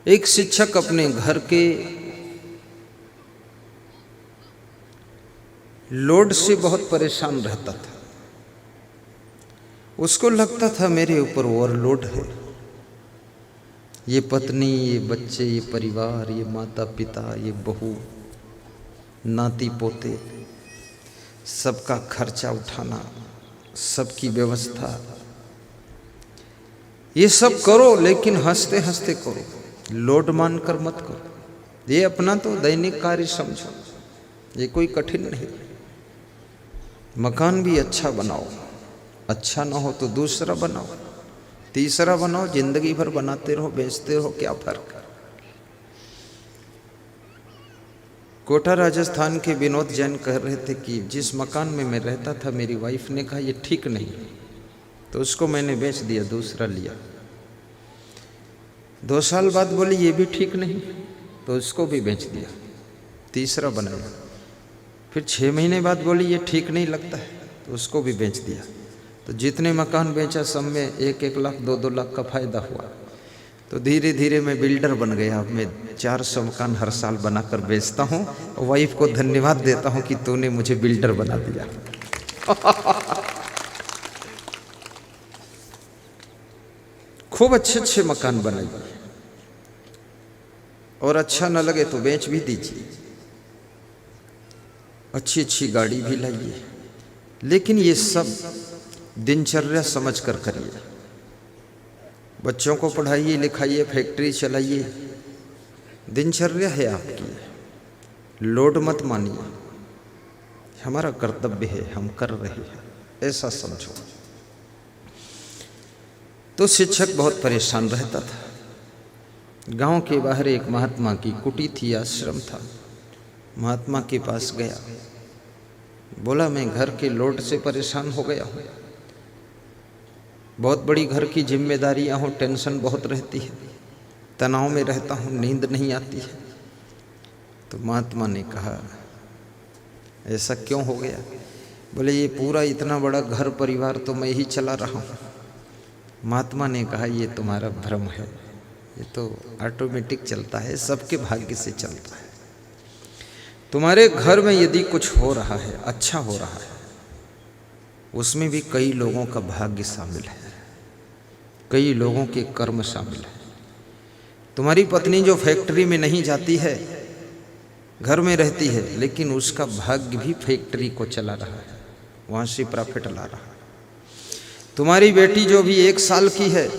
एक शिक्षक अपने घर के लोड से बहुत परेशान रहता था। उसको लगता था मेरे ऊपर ओवरलोड है। ये पत्नी, ये बच्चे, ये परिवार, ये माता पिता, ये बहू, नाती पोते, सबका खर्चा उठाना, सबकी व्यवस्था, ये सब करो, लेकिन हंसते हंसते करो, लोड मानकर मत करो। ये अपना तो दैनिक कार्य समझो, ये कोई कठिन नहीं। मकान भी अच्छा बनाओ, अच्छा ना हो तो दूसरा बनाओ, तीसरा बनाओ, जिंदगी भर बनाते रहो, बेचते रहो, क्या फर्क है। कोटा राजस्थान के विनोद जैन कह रहे थे कि जिस मकान में मैं रहता था, मेरी वाइफ ने कहा ये ठीक नहीं, तो उसको मैंने बेच दिया, दूसरा लिया। 2 साल बाद बोली ये भी ठीक नहीं, तो उसको भी बेच दिया, तीसरा बनाया। फिर 6 महीने बाद बोली ये ठीक नहीं लगता है, तो उसको भी बेच दिया। तो जितने मकान बेचा सब में 1-1 लाख 2-2 लाख का फायदा हुआ। तो धीरे धीरे मैं बिल्डर बन गया। अब मैं 400 मकान हर साल बनाकर बेचता हूँ और वाइफ को धन्यवाद देता हूँ कि तूने मुझे बिल्डर बना दिया। खूब अच्छे अच्छे मकान बनाइए, और अच्छा न लगे तो बेच भी दीजिए, अच्छी अच्छी गाड़ी भी लाइए, लेकिन ये सब दिनचर्या समझकर करिए। बच्चों को पढ़ाइए लिखाइए, फैक्ट्री चलाइए, दिनचर्या है आपकी, लोड मत मानिए। हमारा कर्तव्य है, हम कर रहे हैं, ऐसा समझो। तो शिक्षक बहुत परेशान रहता था। गांव के बाहर एक महात्मा की कुटी थी, आश्रम था। महात्मा के पास गया, बोला मैं घर के लोड से परेशान हो गया हूँ, बहुत बड़ी घर की जिम्मेदारियां हो, टेंशन बहुत रहती है, तनाव में रहता हूँ, नींद नहीं आती है। तो महात्मा ने कहा ऐसा क्यों हो गया? बोले ये पूरा इतना बड़ा घर परिवार तो मैं ही चला रहा हूँ। महात्मा ने कहा ये तुम्हारा भ्रम है, ये तो ऑटोमेटिक चलता है, सबके भाग्य से चलता है। तुम्हारे घर में यदि कुछ हो रहा है, अच्छा हो रहा है, उसमें भी कई लोगों का भाग्य शामिल है, कई लोगों के कर्म शामिल है। तुम्हारी पत्नी जो फैक्ट्री में नहीं जाती है, घर में रहती है, लेकिन उसका भाग्य भी फैक्ट्री को चला रहा है, वहाँ से प्रॉफिट ला रहा है। तुम्हारी बेटी जो भी 1 साल की है,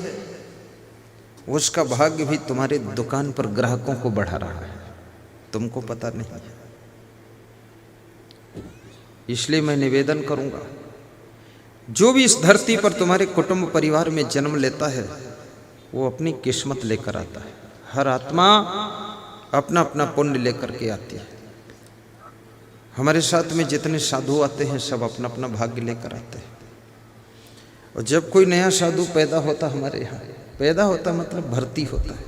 उसका भाग्य भी तुम्हारे दुकान पर ग्राहकों को बढ़ा रहा है, तुमको पता नहीं है। इसलिए मैं निवेदन करूंगा, जो भी इस धरती पर तुम्हारे कुटुंब परिवार में जन्म लेता है, वो अपनी किस्मत लेकर आता है। हर आत्मा अपना अपना पुण्य लेकर के आती है। हमारे साथ में जितने साधु आते हैं, सब अपना अपना भाग्य लेकर आते हैं। और जब कोई नया साधु पैदा होता, हमारे यहाँ पैदा होता मतलब भर्ती होता है,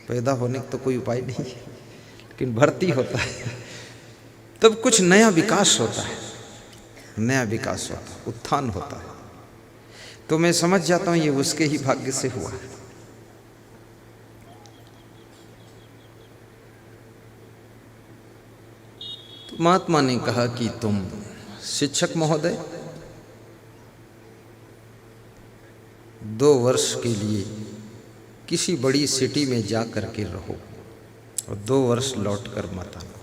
पैदा होने का तो कोई उपाय नहीं है, लेकिन भर्ती होता है, तब कुछ नया विकास होता है, नया विकास होता है, उत्थान होता है। तो मैं समझ जाता हूँ ये उसके ही भाग्य से हुआ है। तो महात्मा ने कहा कि तुम शिक्षक महोदय 2 वर्ष के लिए किसी बड़ी सिटी में जा कर के रहो और 2 वर्ष लौट कर मत आना,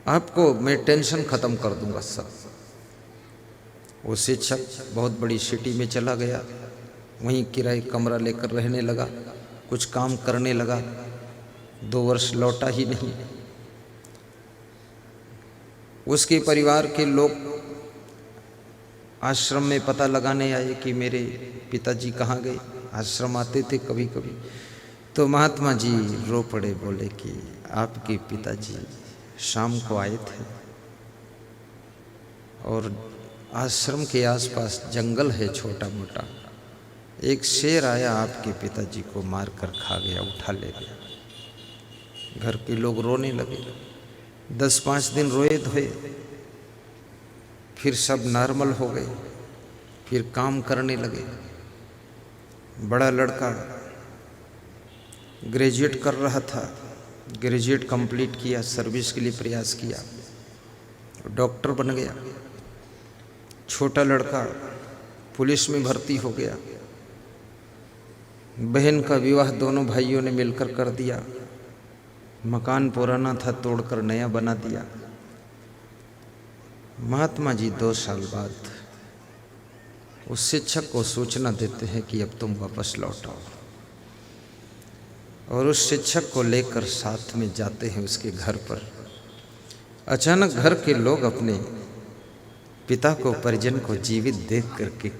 आपको मैं टेंशन खत्म कर दूंगा सब। वो शिक्षक बहुत बड़ी सिटी में चला गया, वहीं किराए कमरा लेकर रहने लगा, कुछ काम करने लगा। 2 वर्ष लौटा ही नहीं। उसके परिवार के लोग आश्रम में पता लगाने आए कि मेरे पिताजी कहाँ गए। आश्रम आते थे कभी कभी, तो महात्मा जी रो पड़े, बोले कि आपके पिताजी शाम को आए थे और आश्रम के आसपास जंगल है छोटा मोटा, एक शेर आया, आपके पिताजी को मार कर खा गया, उठा ले गया। घर के लोग रोने लगे। 10-5 दिन रोए धोए, फिर सब नॉर्मल हो गए, फिर काम करने लगे। बड़ा लड़का ग्रेजुएट कर रहा था, ग्रेजुएट कंप्लीट किया, सर्विस के लिए प्रयास किया, डॉक्टर बन गया। छोटा लड़का पुलिस में भर्ती हो गया। बहन का विवाह दोनों भाइयों ने मिलकर कर दिया। मकान पुराना था, तोड़कर नया बना दिया। महात्मा जी 2 साल बाद उस शिक्षक को सूचना देते हैं कि अब तुम वापस लौट आओ, और उस शिक्षक को लेकर साथ में जाते हैं उसके घर पर। अचानक घर के लोग अपने पिता को, परिजन को जीवित देख करके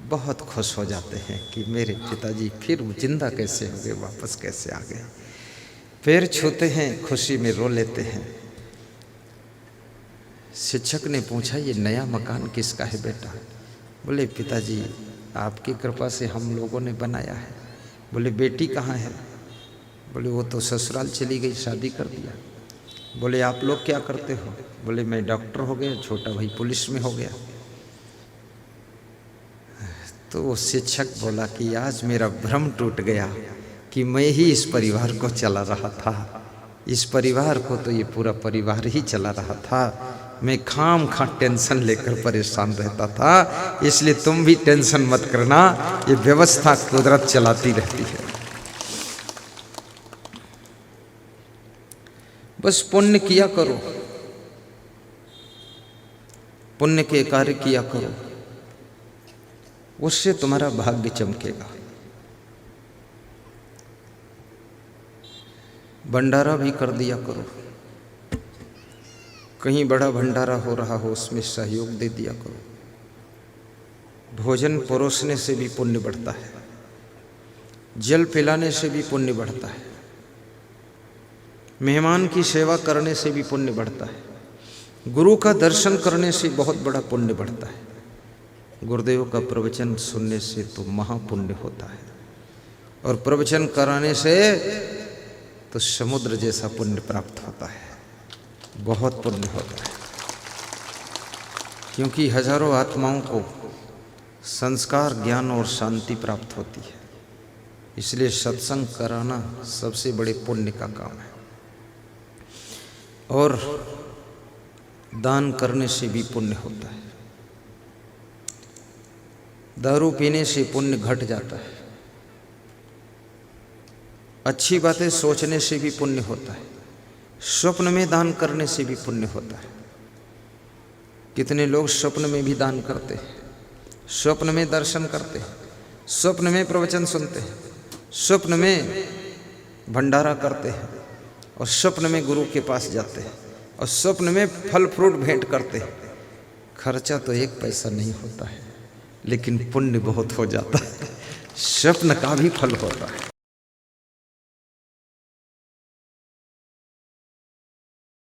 बहुत खुश हो जाते हैं कि मेरे पिताजी फिर जिंदा कैसे हो गए, वापस कैसे आ गए। पैर छूते हैं, खुशी में रो लेते हैं। शिक्षक ने पूछा, ये नया मकान किसका है बेटा? बोले पिताजी आपकी कृपा से हम लोगों ने बनाया है। बोले बेटी कहाँ है? बोले वो तो ससुराल चली गई, शादी कर दिया। बोले आप लोग क्या करते हो? बोले मैं डॉक्टर हो गया, छोटा भाई पुलिस में हो गया। तो वो शिक्षक बोला कि आज मेरा भ्रम टूट गया कि मैं ही इस परिवार को चला रहा था। इस परिवार को तो ये पूरा परिवार ही चला रहा था। मैं खाम खा टेंशन लेकर परेशान रहता था, इसलिए तुम भी टेंशन मत करना, ये व्यवस्था कुदरत चलाती रहती है। बस पुण्य किया करो, पुण्य के कार्य किया करो, उससे तुम्हारा भाग्य चमकेगा। भंडारा भी कर दिया करो, कहीं बड़ा भंडारा हो रहा हो उसमें सहयोग दे दिया करो। भोजन परोसने से भी पुण्य बढ़ता है, जल पिलाने से भी पुण्य बढ़ता है, मेहमान की सेवा करने से भी पुण्य बढ़ता है, गुरु का दर्शन करने से बहुत बड़ा पुण्य बढ़ता है, गुरुदेव का प्रवचन सुनने से तो महापुण्य होता है, और प्रवचन कराने से तो समुद्र जैसा पुण्य प्राप्त होता है, बहुत पुण्य होता है। क्योंकि हजारों आत्माओं को संस्कार, ज्ञान और शांति प्राप्त होती है, इसलिए सत्संग कराना सबसे बड़े पुण्य का काम है। और दान करने से भी पुण्य होता है। दारू पीने से पुण्य घट जाता है, अच्छी बातें सोचने से भी पुण्य होता है, स्वप्न में दान करने से भी पुण्य होता है। कितने लोग स्वप्न में भी दान करते हैं, स्वप्न में दर्शन करते हैं, स्वप्न में प्रवचन सुनते हैं, स्वप्न में भंडारा करते हैं, और स्वप्न में गुरु के पास जाते हैं, और स्वप्न में फल फ्रूट भेंट करते हैं। खर्चा तो 1 पैसा नहीं होता है, लेकिन पुण्य बहुत हो जाता है, स्वप्न का भी फल होता है।